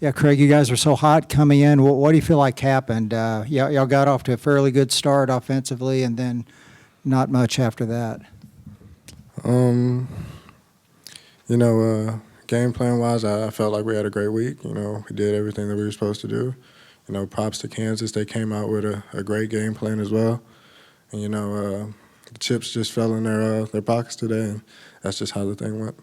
Yeah, Craig, you guys were so hot coming in. What do you feel like happened? Y'all got off to a fairly good start offensively, and then not much after that. Um, Game plan wise, I felt like we had a great week. We did everything that we were supposed to do. Props to Kansas. They came out with a great game plan as well. And, the chips just fell in their pockets today, and that's just how the thing went.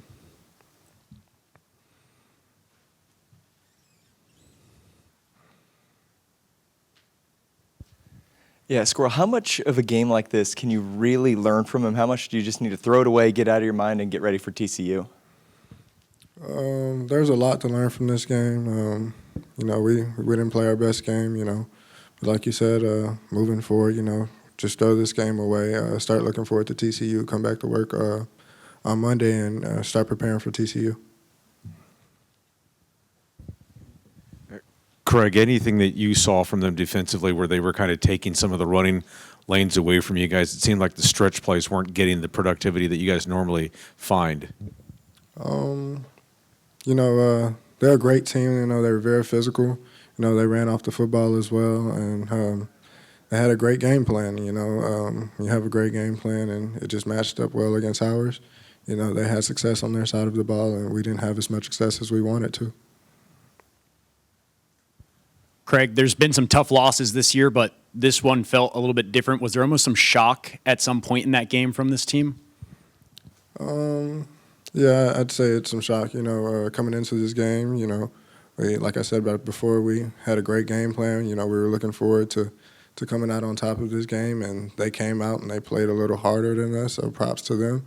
Yeah, Sqwirl, how much of a game like this can you really learn from him? How much do you just need to throw it away, get out of your mind, and get ready for TCU? There's a lot to learn from this game. We didn't play our best game, But like you said, moving forward, just throw this game away, start looking forward to TCU, come back to work on Monday, and start preparing for TCU. Craig, anything that you saw from them defensively where they were kind of taking some of the running lanes away from you guys? It seemed like the stretch plays weren't getting the productivity that you guys normally find. They're a great team. They were very physical. They ran off the football as well, and they had a great game plan. You have a great game plan, and it just matched up well against ours. They had success on their side of the ball, and we didn't have as much success as we wanted to. Craig, there's been some tough losses this year, but this one felt a little bit different. Was there almost some shock at some point in that game from this team? Yeah, I'd say it's some shock. Coming into this game, like I said about before, we had a great game plan. We were looking forward to coming out on top of this game, and they came out and they played a little harder than us, so props to them.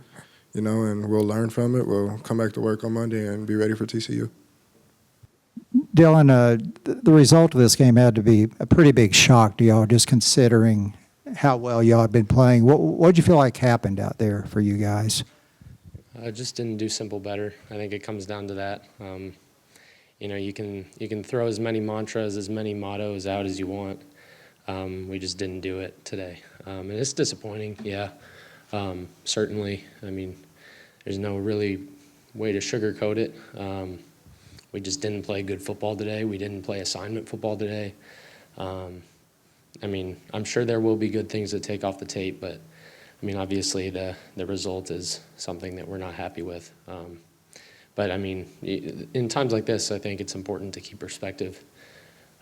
And we'll learn from it. We'll come back to work on Monday and be ready for TCU. Dillon, the result of this game had to be a pretty big shock to y'all, just considering how well y'all had been playing. What did you feel like happened out there for you guys? Just didn't do simple better. I think it comes down to that. You can throw as many mantras, as many mottos out as you want. We just didn't do it today, and it's disappointing. Yeah, certainly. I mean, there's no really way to sugarcoat it. We just didn't play good football today. We didn't play assignment football today. I'm sure there will be good things to take off the tape, but obviously the result is something that we're not happy with. But in times like this, I think it's important to keep perspective.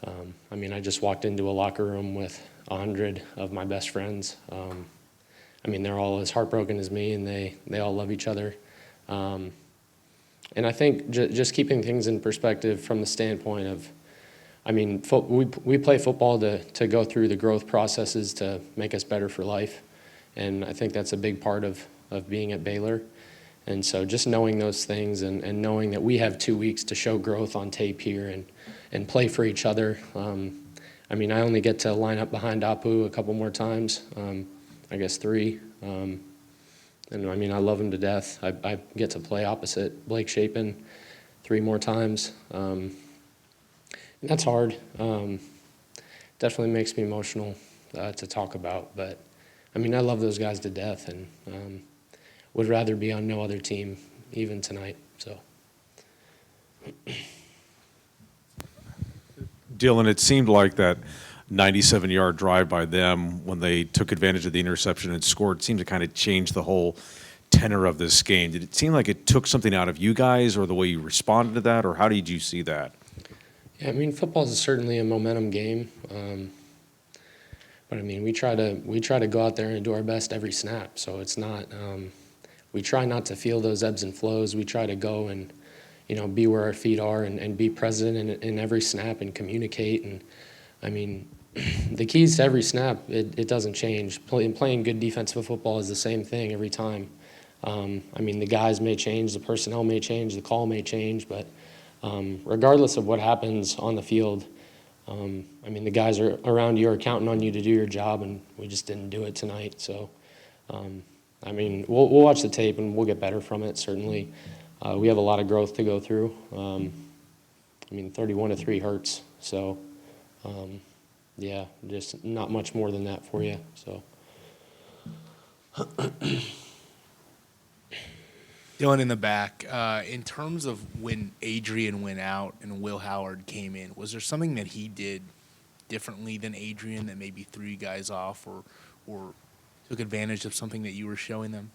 I just walked into a locker room with 100 of my best friends. They're all as heartbroken as me, and they all love each other. And I think just keeping things in perspective from the standpoint of, we play football to go through the growth processes to make us better for life. And I think that's a big part of being at Baylor. And so just knowing those things and knowing that we have 2 weeks to show growth on tape here and play for each other. I only get to line up behind Apu a couple more times, I guess 3. I love him to death. I get to play opposite Blake Shapen 3 more times. And that's hard. Definitely makes me emotional to talk about. But, I love those guys to death, and would rather be on no other team even tonight. So. Dillon, it seemed like that 97-yard drive by them when they took advantage of the interception and scored seemed to kind of change the whole tenor of this game. Did it seem like it took something out of you guys, or the way you responded to that, or how did you see that? Yeah, football is certainly a momentum game. But we try to go out there and do our best every snap. So it's not. We try not to feel those ebbs and flows. We try to go and be where our feet are and be present in every snap and communicate. And the keys to every snap, it doesn't change. Playing good defensive football is the same thing every time. The guys may change, the personnel may change, the call may change, but regardless of what happens on the field, the guys are around you are counting on you to do your job, and we just didn't do it tonight. So, we'll watch the tape and we'll get better from it. Certainly, we have a lot of growth to go through. 31-3 hurts. So, yeah, just not much more than that for you. So. Dillon in the back. In terms of when Adrian went out and Will Howard came in, was there something that he did differently than Adrian that maybe threw you guys off or took advantage of something that you were showing them?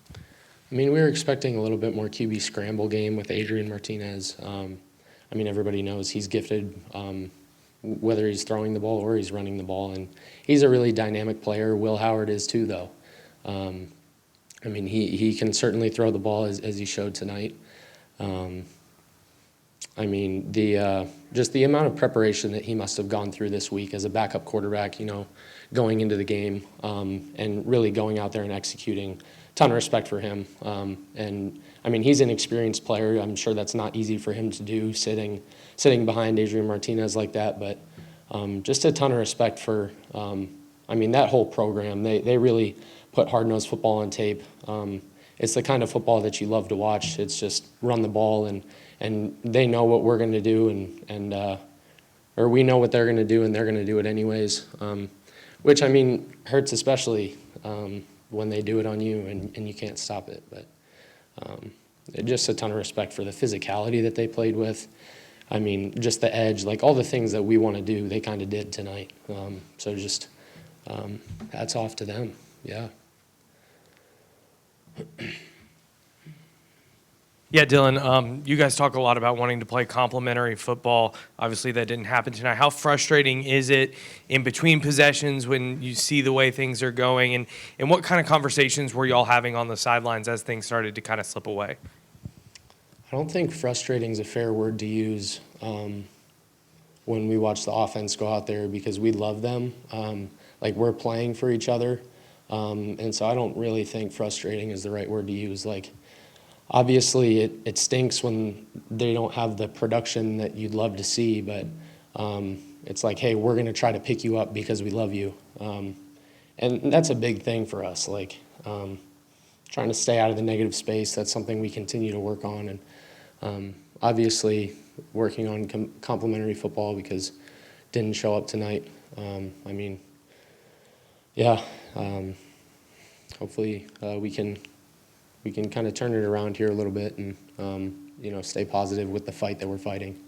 I mean, we were expecting a little bit more QB scramble game with Adrian Martinez. I mean, everybody knows he's gifted, whether he's throwing the ball or he's running the ball, and he's a really dynamic player. Will Howard is too, though. I mean, he can certainly throw the ball as he showed tonight. I mean, just the amount of preparation that he must have gone through this week as a backup quarterback, you know, going into the game and really going out there and executing. Ton of respect for him. And I mean, he's an experienced player. I'm sure that's not easy for him to do, sitting behind Adrian Martinez like that. But just a ton of respect for, I mean, that whole program. They really put hard-nosed football on tape. It's the kind of football that you love to watch. It's just run the ball, and they know what we're going to do, or we know what they're going to do, and they're going to do it anyways. Which, I mean, hurts especially when they do it on you and you can't stop it. But just a ton of respect for the physicality that they played with. I mean, just the edge, like all the things that we want to do, they kind of did tonight. So just hats off to them. Yeah. Yeah, Dillon, you guys talk a lot about wanting to play complementary football. Obviously, that didn't happen tonight. How frustrating is it in between possessions when you see the way things are going? And what kind of conversations were you all having on the sidelines as things started to kind of slip away? I don't think frustrating is a fair word to use when we watch the offense go out there, because we love them. Like, we're playing for each other. And so I don't really think frustrating is the right word to use. Like, obviously, it stinks when they don't have the production that you'd love to see, but it's like, hey, we're going to try to pick you up because we love you. And that's a big thing for us, like trying to stay out of the negative space. That's something we continue to work on. And obviously, working on complementary football because didn't show up tonight. I mean, yeah, hopefully we can kind of turn it around here a little bit and, you know, stay positive with the fight that we're fighting.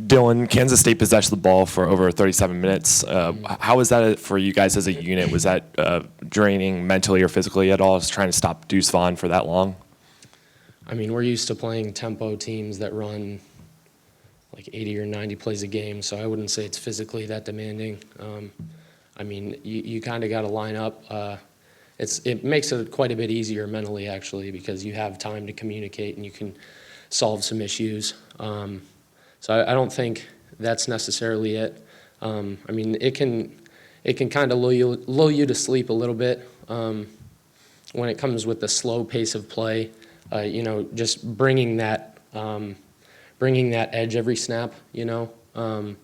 Dillon, Kansas State possessed the ball for over 37 minutes. How was that for you guys as a unit? Was that draining mentally or physically at all, just trying to stop Deuce Vaughn for that long? I mean, we're used to playing tempo teams that run like 80 or 90 plays a game, so I wouldn't say it's physically that demanding. I mean, you kind of got to line up. It makes it quite a bit easier mentally, actually, because you have time to communicate and you can solve some issues. So I don't think that's necessarily it. I mean, it can kind of lull you to sleep a little bit when it comes with the slow pace of play. You know, just bringing that edge every snap. You know,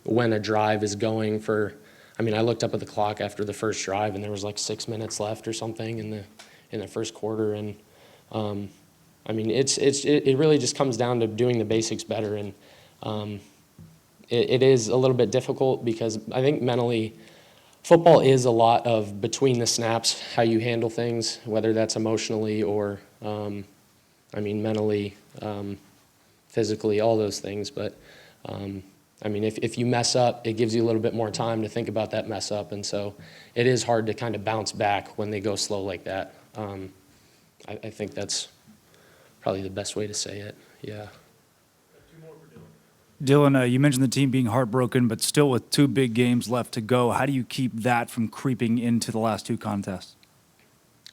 when a drive is going for. I mean, I looked up at the clock after the first drive, and there was like 6 minutes left or something in the first quarter. And I mean, it really just comes down to doing the basics better. And it is a little bit difficult because I think mentally, football is a lot of between the snaps, how you handle things, whether that's emotionally or, I mean, mentally, physically, all those things. But I mean, if you mess up, it gives you a little bit more time to think about that mess up. And so it is hard to kind of bounce back when they go slow like that. I think that's probably the best way to say it, yeah. Dillon, you mentioned the team being heartbroken, but still with 2 big games left to go. How do you keep that from creeping into the last 2 contests?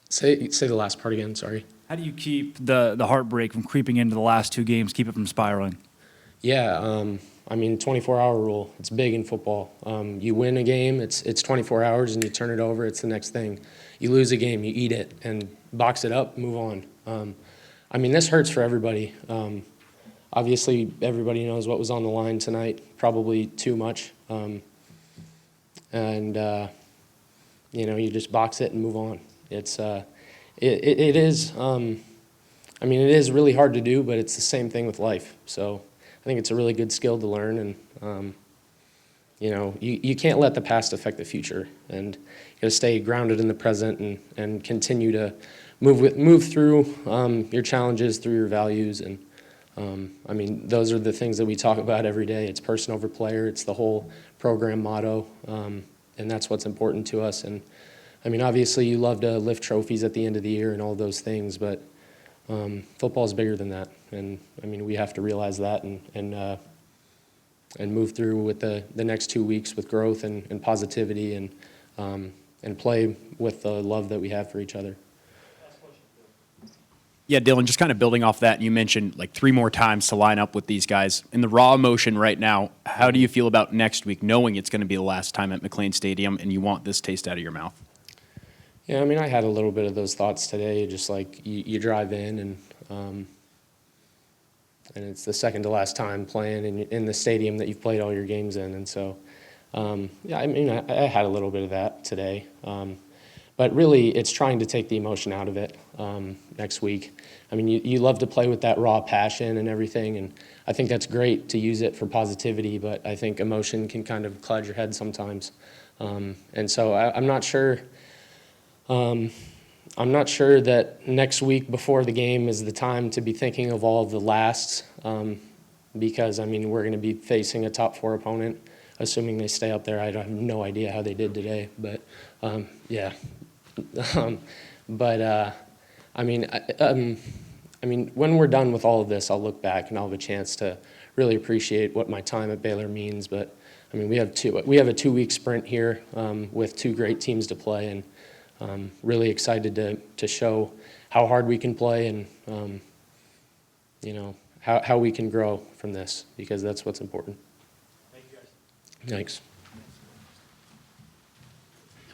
Say the last part again, sorry. How do you keep the heartbreak from creeping into the last 2 games, keep it from spiraling? Yeah, I mean, 24-hour rule, it's big in football. You win a game, it's 24 hours, and you turn it over, it's the next thing. You lose a game, you eat it, and box it up, move on. I mean, this hurts for everybody. Obviously, everybody knows what was on the line tonight, probably too much. And, you know, you just box it and move on. It is, I mean, it is really hard to do, but it's the same thing with life. So I think it's a really good skill to learn, and you know, you can't let the past affect the future. And to stay grounded in the present and continue to move through your challenges, through your values. And I mean, those are the things that we talk about every day. It's person over player. It's the whole program motto, and that's what's important to us. And I mean, obviously, you love to lift trophies at the end of the year and all those things, but football is bigger than that. And I mean, we have to realize that and move through with the next 2 weeks with growth and positivity and play with the love that we have for each other. Yeah, Dillon, just kind of building off that, you mentioned like 3 more times to line up with these guys. In the raw emotion right now, how do you feel about next week, knowing it's going to be the last time at McLean Stadium and you want this taste out of your mouth? Yeah, I mean, I had a little bit of those thoughts today, just like you drive in and it's the second to last time playing in the stadium that you've played all your games in. And so, yeah, I mean, I had a little bit of that today. But really, it's trying to take the emotion out of it next week. I mean, you love to play with that raw passion and everything, and I think that's great to use it for positivity, but I think emotion can kind of cloud your head sometimes. And so I'm not sure that next week before the game is the time to be thinking of all of the lasts, because, I mean, we're going to be facing a top 4 opponent, assuming they stay up there. I have no idea how they did today, but yeah. I mean, when we're done with all of this, I'll look back and I'll have a chance to really appreciate what my time at Baylor means. But I mean, we have a 2-week sprint here with 2 great teams to play, and really excited to show how hard we can play and you know how we can grow from this, because that's what's important. Thank you guys. Thanks.